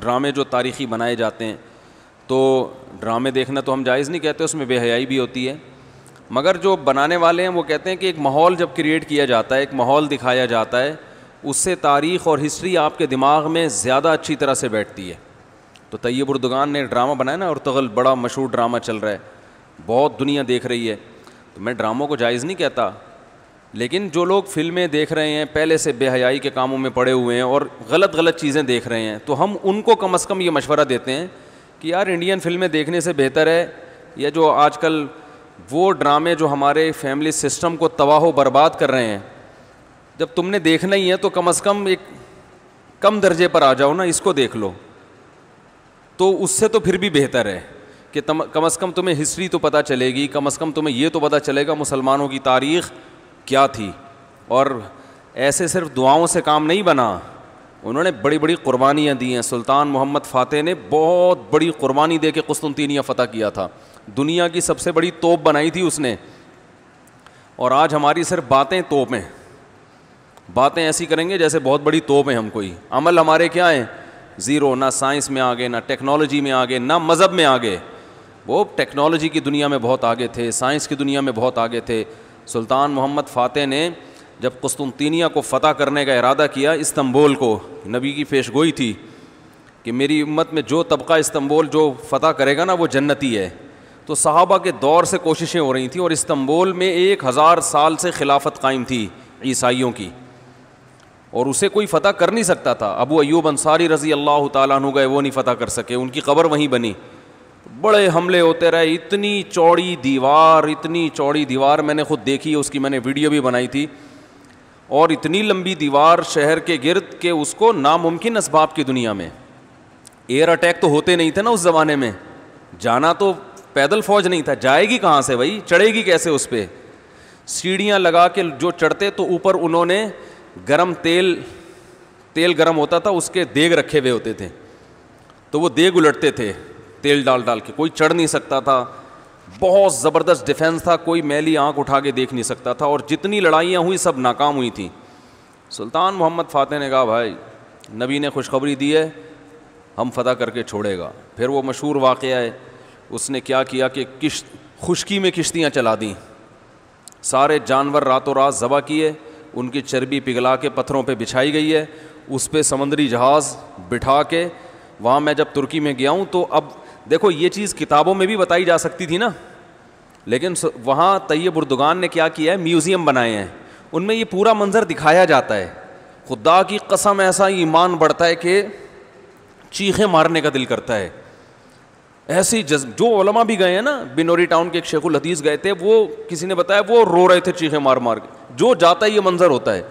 ڈرامے جو تاریخی بنائے جاتے ہیں، تو ڈرامے دیکھنا تو ہم جائز نہیں کہتے، اس میں بے حیائی بھی ہوتی ہے، مگر جو بنانے والے ہیں وہ کہتے ہیں کہ ایک ماحول جب کریٹ کیا جاتا ہے، ایک ماحول دکھایا جاتا ہے، اس سے تاریخ اور ہسٹری آپ کے دماغ میں زیادہ اچھی طرح سے بیٹھتی ہے۔ تو طیب اردگان نے ڈرامہ بنایا نا، ارطغرل، بڑا مشہور ڈرامہ چل رہا ہے، بہت دنیا دیکھ رہی ہے، تو میں ڈراموں کو جائز نہیں کہتا، لیکن جو لوگ فلمیں دیکھ رہے ہیں پہلے سے بے حیائی کے کاموں میں پڑے ہوئے ہیں اور غلط چیزیں دیکھ رہے ہیں، تو ہم ان کو کم از کم یہ مشورہ دیتے ہیں کہ یار انڈین فلمیں دیکھنے سے بہتر ہے، یا جو آج کل وہ ڈرامے جو ہمارے فیملی سسٹم کو تباہ و برباد کر رہے ہیں، جب تم نے دیکھنا ہی ہے تو کم از کم ایک کم درجے پر آ جاؤ نا، اس کو دیکھ لو، تو اس سے تو پھر بھی بہتر ہے کہ کم از کم تمہیں ہسٹری تو پتہ چلے گی، کم از کم تمہیں یہ تو پتہ چلے گا مسلمانوں کی تاریخ کیا تھی۔ اور ایسے صرف دعاؤں سے کام نہیں بنا، انہوں نے بڑی بڑی قربانیاں دی ہیں۔ سلطان محمد فاتح نے بہت بڑی قربانی دے کے قسطنطینیہ فتح کیا تھا، دنیا کی سب سے بڑی توپ بنائی تھی اس نے، اور آج ہماری صرف باتیں توپ ہیں، باتیں ایسی کریں گے جیسے بہت بڑی توپ ہیں ہم، کوئی عمل ہمارے کیا ہیں؟ زیرو، نہ سائنس میں آگے، نہ ٹیکنالوجی میں آگے، نہ مذہب میں آگے۔ وہ ٹیکنالوجی کی دنیا میں بہت آگے تھے، سائنس کی دنیا میں بہت آگے تھے۔ سلطان محمد فاتح نے جب قسطنطینیہ کو فتح کرنے کا ارادہ کیا، استنبول کو، نبی کی پیشگوئی تھی کہ میری امت میں جو طبقہ استنبول جو فتح کرے گا نا وہ جنتی ہے، تو صحابہ کے دور سے کوششیں ہو رہی تھیں، اور استنبول میں 1000 سال سے خلافت قائم تھی عیسائیوں کی، اور اسے کوئی فتح کر نہیں سکتا تھا۔ ابو ایوب انصاری رضی اللہ تعالیٰ عنہ گئے، وہ نہیں فتح کر سکے، ان کی قبر وہیں بنی، بڑے حملے ہوتے رہے، اتنی چوڑی دیوار میں نے خود دیکھی ہے، اس کی میں نے ویڈیو بھی بنائی تھی، اور اتنی لمبی دیوار شہر کے گرد کہ اس کو ناممکن اسباب کی دنیا میں، ایئر اٹیک تو ہوتے نہیں تھے نا اس زمانے میں، جانا تو پیدل فوج نہیں تھا، جائے گی کہاں سے بھائی، چڑھے گی کیسے اس پہ؟ سیڑھیاں لگا کے جو چڑھتے تو اوپر انہوں نے گرم تیل گرم ہوتا تھا، اس کے دیگ رکھے ہوئے ہوتے تھے، تو وہ دیگ الٹتے تھے تیل ڈال کے، کوئی چڑھ نہیں سکتا تھا، بہت زبردست ڈیفنس تھا، کوئی میلی آنکھ اٹھا کے دیکھ نہیں سکتا تھا، اور جتنی لڑائیاں ہوئی سب ناکام ہوئی تھیں۔ سلطان محمد فاتح نے کہا بھائی نبی نے خوشخبری دی ہے، ہم فتح کر کے چھوڑے گا۔ پھر وہ مشہور واقعہ ہے، اس نے کیا کیا کہ خشکی میں کشتیاں چلا دیں، سارے جانور راتوں رات ذبح کیے، ان کی چربی پگھلا کے پتھروں پہ بچھائی گئی ہے، اس پہ سمندری جہاز بٹھا کے، وہاں میں جب ترکی میں گیا ہوں تو اب دیکھو یہ چیز کتابوں میں بھی بتائی جا سکتی تھی نا، لیکن وہاں طیب اردگان نے کیا کیا ہے، میوزیم بنائے ہیں، ان میں یہ پورا منظر دکھایا جاتا ہے۔ خدا کی قسم ایسا ایمان بڑھتا ہے کہ چیخیں مارنے کا دل کرتا ہے، ایسی جو علماء بھی گئے ہیں نا، بنوری ٹاؤن کے ایک شیخ الحدیث گئے تھے، وہ کسی نے بتایا وہ رو رہے تھے چیخیں مار مار کے، جو جاتا ہے یہ منظر ہوتا ہے،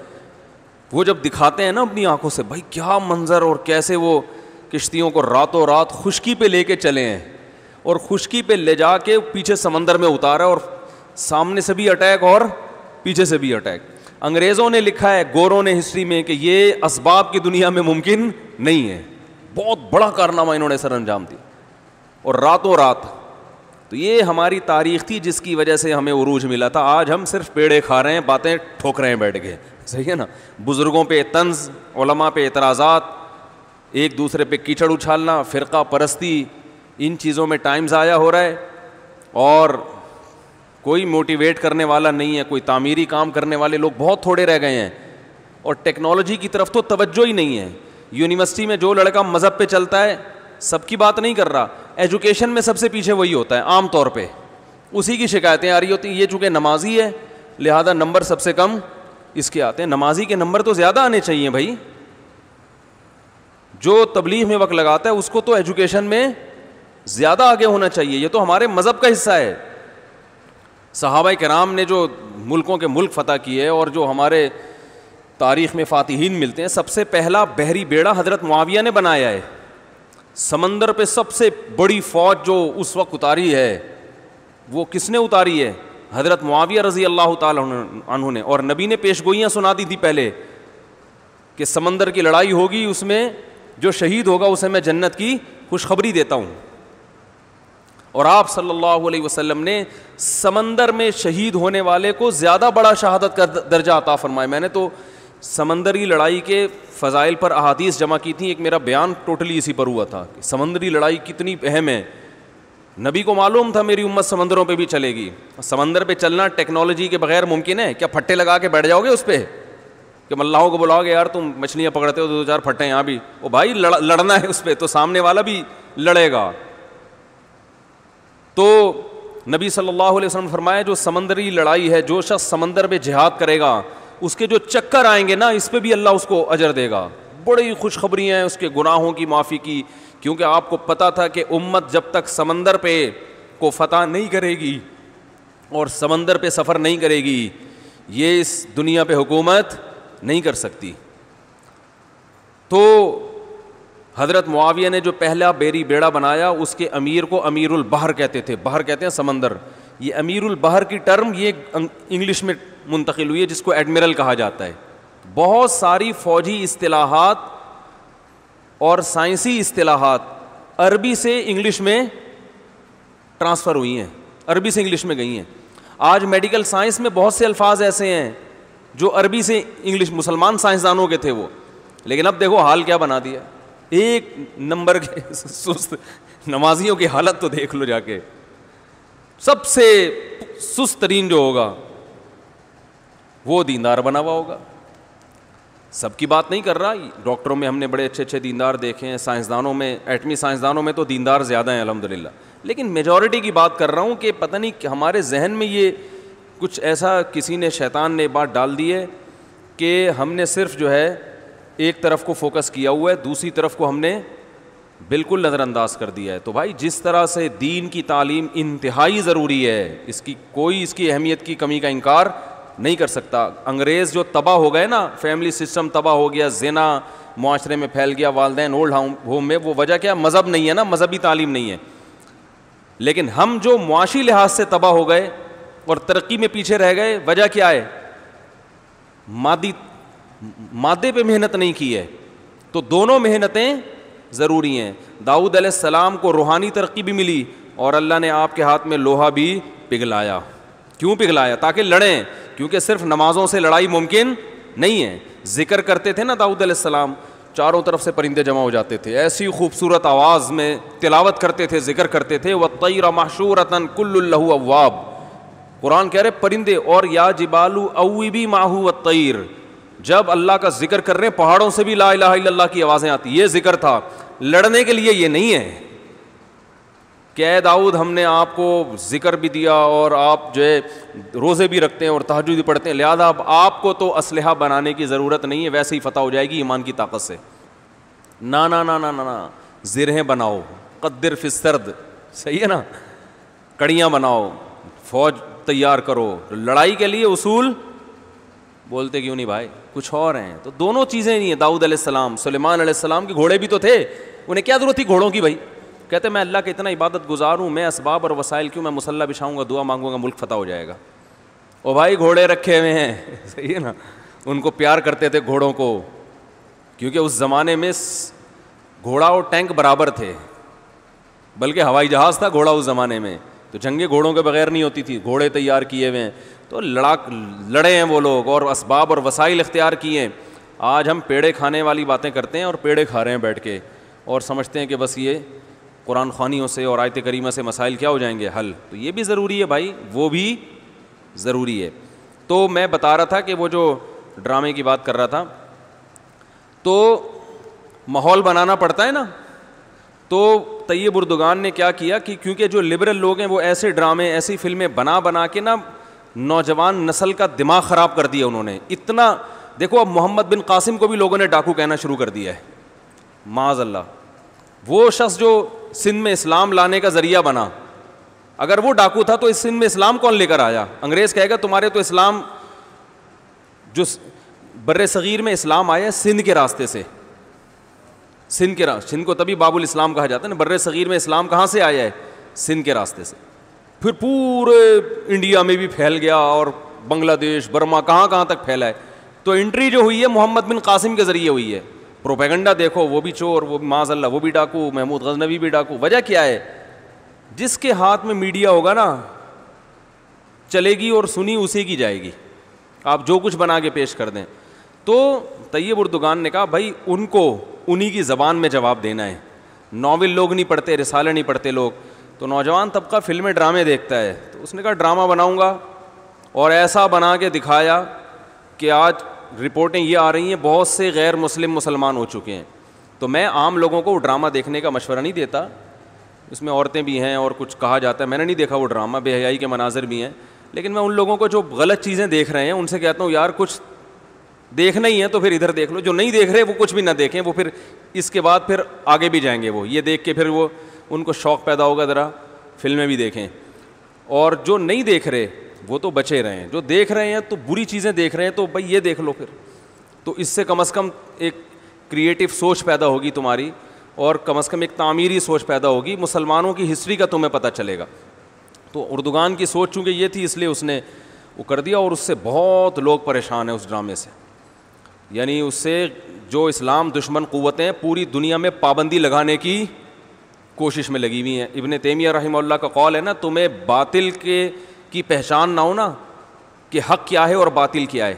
وہ جب دکھاتے ہیں نا اپنی آنکھوں سے، بھائی کیا منظر، اور کیسے وہ کشتیوں کو راتوں رات خشکی پہ لے کے چلے ہیں، اور خشکی پہ لے جا کے پیچھے سمندر میں اتارا، اور سامنے سے بھی اٹیک اور پیچھے سے بھی اٹیک۔ انگریزوں نے لکھا ہے، گوروں نے ہسٹری میں، کہ یہ اسباب کی دنیا میں ممکن نہیں ہے، بہت بڑا کارنامہ انہوں نے سر انجام دیا، اور راتوں رات۔ تو یہ ہماری تاریخ تھی جس کی وجہ سے ہمیں عروج ملا تھا، آج ہم صرف پیڑے کھا رہے ہیں، باتیں ٹھوک رہے ہیں بیٹھ کے، صحیح ہے نا؟ بزرگوں پہ طنز، علماء پہ اعتراضات، ایک دوسرے پہ کیچڑ اچھالنا، فرقہ پرستی، ان چیزوں میں ٹائم ضائع ہو رہا ہے، اور کوئی موٹیویٹ کرنے والا نہیں ہے، کوئی تعمیری کام کرنے والے لوگ بہت تھوڑے رہ گئے ہیں، اور ٹیکنالوجی کی طرف تو توجہ ہی نہیں ہے۔ یونیورسٹی میں جو لڑکا مذہب پہ چلتا ہے، سب کی بات نہیں کر رہا، ایجوکیشن میں سب سے پیچھے وہی ہوتا ہے، عام طور پہ اسی کی شکایتیں آ رہی ہوتی ہیں، یہ چونکہ نمازی ہے لہذا نمبر سب سے کم اس کے آتے ہیں۔ نمازی کے نمبر تو زیادہ آنے چاہیے بھائی، جو تبلیغ میں وقت لگاتا ہے اس کو تو ایجوکیشن میں زیادہ آگے ہونا چاہیے، یہ تو ہمارے مذہب کا حصہ ہے۔ صحابہ کرام نے جو ملکوں کے ملک فتح کیے، اور جو ہمارے تاریخ میں فاتحین ملتے ہیں، سب سے پہلا بحری بیڑا حضرت معاویہ نے بنایا ہے، سمندر پہ سب سے بڑی فوج جو اس وقت اتاری ہے وہ کس نے اتاری ہے؟ حضرت معاویہ رضی اللہ تعالیٰ عنہ نے، اور نبی نے پیشگوئیاں سنا دی تھی پہلے کہ سمندر کی لڑائی ہوگی، اس میں جو شہید ہوگا اسے میں جنت کی خوشخبری دیتا ہوں، اور آپ صلی اللہ علیہ وسلم نے سمندر میں شہید ہونے والے کو زیادہ بڑا شہادت کا درجہ عطا فرمایا۔ میں نے تو سمندری لڑائی کے فضائل پر احادیث جمع کی تھیں. ایک میرا بیان ٹوٹلی اسی پر ہوا تھا کہ سمندری لڑائی کتنی اہم ہے. نبی کو معلوم تھا میری امت سمندروں پہ بھی چلے گی. سمندر پہ چلنا ٹیکنالوجی کے بغیر ممکن ہے کیا؟ پھٹے لگا کے بیٹھ جاؤ گے اس پہ کہ ملاحوں کو بلاؤ گے یار تم مچھلیاں پکڑتے ہو 2-4 پھٹے یہاں بھی؟ او بھائی لڑنا ہے اس پہ تو سامنے والا بھی لڑے گا. تو نبی صلی اللہ علیہ وسلم فرمایا جو سمندری لڑائی ہے, جو شخص سمندر پہ جہاد کرے گا اس کے جو چکر آئیں گے نا اس پہ بھی اللہ اس کو اجر دے گا. بڑی خوشخبری ہیں اس کے گناہوں کی معافی کی, کیونکہ آپ کو پتا تھا کہ امت جب تک سمندر پہ کو فتح نہیں کرے گی اور سمندر پہ سفر نہیں کرے گی یہ اس دنیا پہ حکومت نہیں کر سکتی. تو حضرت معاویہ نے جو پہلا بیڑا بنایا اس کے امیر کو امیر البحر کہتے تھے. بحر کہتے ہیں سمندر. یہ امیر البحر کی ٹرم یہ انگلش میں منتقل ہوئی ہے جس کو ایڈمرل کہا جاتا ہے. بہت ساری فوجی اصطلاحات اور سائنسی اصطلاحات عربی سے انگلش میں ٹرانسفر ہوئی ہیں, عربی سے انگلش میں گئی ہیں. آج میڈیکل سائنس میں بہت سے الفاظ ایسے ہیں جو عربی سے انگلش, مسلمان سائنسدانوں کے تھے وہ, لیکن اب دیکھو حال کیا بنا دیا. ایک نمبر کے سست نمازیوں کی حالت تو دیکھ لو جا کے. سب سے سست ترین جو ہوگا وہ دیندار بنا ہوا ہوگا. سب کی بات نہیں کر رہا, ڈاکٹروں میں ہم نے بڑے اچھے دیندار دیکھے ہیں, سائنسدانوں میں, ایٹمی سائنسدانوں میں تو دیندار زیادہ ہیں الحمدللہ, لیکن میجورٹی کی بات کر رہا ہوں کہ پتہ نہیں ہمارے ذہن میں یہ کچھ ایسا کسی نے, شیطان نے بات ڈال دی ہے کہ ہم نے صرف جو ہے ایک طرف کو فوکس کیا ہوا ہے, دوسری طرف کو ہم نے بالکل نظر انداز کر دیا ہے. تو بھائی جس طرح سے دین کی تعلیم انتہائی ضروری ہے, اس کی کوئی اس کی اہمیت کی کمی کا انکار نہیں کر سکتا. انگریز جو تباہ ہو گئے نا, فیملی سسٹم تباہ ہو گیا, زنا معاشرے میں پھیل گیا, والدین اولڈ ہوم میں, وہ وجہ کیا؟ مذہب نہیں ہے نا, مذہبی تعلیم نہیں ہے. لیکن ہم جو معاشی لحاظ سے تباہ ہو گئے اور ترقی میں پیچھے رہ گئے, وجہ کیا ہے؟ مادے پہ محنت نہیں کی ہے. تو دونوں محنتیں ضروری ہیں. داؤد علیہ السلام کو روحانی ترقی بھی ملی اور اللہ نے آپ کے ہاتھ میں لوہا بھی پگھلایا. کیوں پگھلایا؟ تاکہ لڑیں, کیونکہ صرف نمازوں سے لڑائی ممکن نہیں ہے. ذکر کرتے تھے نا داؤد علیہ السلام, چاروں طرف سے پرندے جمع ہو جاتے تھے, ایسی خوبصورت آواز میں تلاوت کرتے تھے, ذکر کرتے تھے. وَالطَّيْرَ مَحْشُورَةً كُلٌّ لَهُ أَوَّابٌ, قرآن کہہ رہے پرندے, اور یا جبالُ أَوِّبِي مَعَهُ وَالطَّيْرُ, جب اللہ کا ذکر کر رہے ہیں پہاڑوں سے بھی لا الہ الا اللہ کی آوازیں آتی. یہ ذکر تھا, لڑنے کے لیے یہ نہیں ہے کہ اے داؤد ہم نے آپ کو ذکر بھی دیا اور آپ جو ہے روزے بھی رکھتے ہیں اور تہجد بھی پڑھتے ہیں, لہذا اب آپ کو تو اسلحہ بنانے کی ضرورت نہیں ہے, ویسے ہی فتح ہو جائے گی ایمان کی طاقت سے. نا نا نا نا نا, زرہیں بناؤ, قدر فی السرد, صحیح ہے نا, کڑیاں بناؤ, فوج تیار کرو. لڑائی کے لیے اصول بولتے کیوں نہیں بھائی, کچھ اور ہیں. تو دونوں چیزیں نہیں ہیں. داؤد علیہ السلام, سلیمان علیہ السلام کے گھوڑے بھی تو تھے, انہیں کیا ضرورت تھی گھوڑوں کی بھائی؟ کہتے میں اللہ کا اتنا عبادت گزار ہوں, میں اسباب اور وسائل کیوں, میں مسلح بچھاؤں گا, دعا مانگوں گا, ملک فتح ہو جائے گا. او بھائی گھوڑے رکھے ہوئے ہیں, صحیح ہے نا. ان کو پیار کرتے تھے گھوڑوں کو, کیونکہ اس زمانے میں گھوڑا اور ٹینک برابر تھے, بلکہ ہوائی جہاز تھا گھوڑا اس زمانے میں, تو جنگیں گھوڑوں کے بغیر نہیں ہوتی تھی, گھوڑے تیار کیے ہوئے ہیں. تو لڑے ہیں وہ لوگ اور اسباب اور وسائل اختیار کیے ہیں. آج ہم پیڑے کھانے والی باتیں کرتے ہیں اور پیڑے کھا رہے ہیں بیٹھ کے, اور سمجھتے ہیں کہ بس یہ قرآن خوانیوں سے اور آیت کریمہ سے مسائل کیا ہو جائیں گے حل. تو یہ بھی ضروری ہے بھائی, وہ بھی ضروری ہے. تو میں بتا رہا تھا کہ وہ جو ڈرامے کی بات کر رہا تھا, تو ماحول بنانا پڑتا ہے نا. تو طیب اردگان نے کیا کیا کہ کیونکہ جو لبرل لوگ ہیں وہ ایسے ڈرامے, ایسی فلمیں بنا کے نا نوجوان نسل کا دماغ خراب کر دیا انہوں نے. اتنا دیکھو, اب محمد بن قاسم کو بھی لوگوں نے ڈاکو کہنا شروع کر دیا ہے, معاذ اللہ. وہ شخص جو سندھ میں اسلام لانے کا ذریعہ بنا, اگر وہ ڈاکو تھا تو اس سندھ میں اسلام کون لے کر آیا؟ انگریز کہے گا تمہارے تو اسلام, جو بر صغیر میں اسلام آیا ہے سندھ کے راستے سے, سندھ کو تبھی باب الاسلام کہا جاتا ہے نا. بر صغیر میں اسلام کہاں سے آیا ہے؟ سندھ کے راستے سے. پھر پورے انڈیا میں بھی پھیل گیا اور بنگلہ دیش, برما, کہاں کہاں تک پھیلا ہے. تو انٹری جو ہوئی ہے محمد بن قاسم کے ذریعے ہوئی ہے. پروپیگنڈا دیکھو, وہ بھی چور, وہ بھی معاذ اللہ وہ بھی ڈاکو, محمود غزنوی بھی ڈاکو. وجہ کیا ہے؟ جس کے ہاتھ میں میڈیا ہوگا نا چلے گی اور سنی اسی کی جائے گی, آپ جو کچھ بنا کے پیش کر دیں. تو طیب اردگان نے کہا بھائی ان کو انہی کی زبان میں جواب دینا ہے, ناول لوگ نہیں پڑھتے, رسالے نہیں پڑھتے لوگ. تو نوجوان طبقہ فلمیں ڈرامے دیکھتا ہے, تو اس نے کہا ڈرامہ بناؤں گا, اور ایسا بنا کے دکھایا کہ آج رپورٹیں یہ آ رہی ہیں بہت سے غیر مسلم مسلمان ہو چکے ہیں. تو میں عام لوگوں کو وہ ڈرامہ دیکھنے کا مشورہ نہیں دیتا, اس میں عورتیں بھی ہیں اور کچھ کہا جاتا ہے, میں نے نہیں دیکھا وہ ڈرامہ, بے حیائی کے مناظر بھی ہیں, لیکن میں ان لوگوں کو جو غلط چیزیں دیکھ رہے ہیں ان سے کہتا ہوں یار کچھ دیکھنا ہی ہے تو پھر ادھر دیکھ لو, جو نہیں دیکھ رہے وہ کچھ بھی نہ دیکھیں, وہ پھر اس کے بعد پھر آگے بھی جائیں گے, وہ یہ دیکھ کے پھر وہ ان کو شوق پیدا ہوگا ذرا فلمیں بھی دیکھیں. اور جو نہیں دیکھ رہے وہ تو بچے رہے ہیں, جو دیکھ رہے ہیں تو بری چیزیں دیکھ رہے ہیں تو بھائی یہ دیکھ لو پھر, تو اس سے کم از کم ایک کریٹیو سوچ پیدا ہوگی تمہاری, اور کم از کم ایک تعمیری سوچ پیدا ہوگی, مسلمانوں کی ہسٹری کا تمہیں پتہ چلے گا. تو اردگان کی سوچ چونکہ یہ تھی اس لیے اس نے وہ کر دیا, اور اس سے بہت لوگ پریشان ہیں اس ڈرامے سے. یعنی اس سے جو اسلام دشمن قوتیں پوری دنیا میں پابندی لگانے کی کوشش میں لگی ہوئی ہیں. ابن تیمیہ رحمہ اللہ کا قول ہے نا, تمہیں باطل کی پہچان نہ ہو نا کہ حق کیا ہے اور باطل کیا ہے,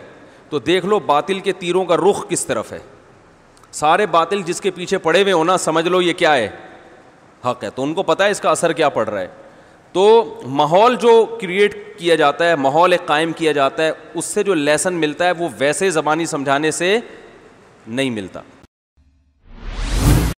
تو دیکھ لو باطل کے تیروں کا رخ کس طرف ہے. سارے باطل جس کے پیچھے پڑے ہوئے ہو نا, سمجھ لو یہ کیا ہے, حق ہے, تو ان کو پتہ ہے اس کا اثر کیا پڑ رہا ہے. تو ماحول جو کریٹ کیا جاتا ہے, ماحول ایک قائم کیا جاتا ہے, اس سے جو لیسن ملتا ہے وہ ویسے زبانی سمجھانے سے نہیں ملتا.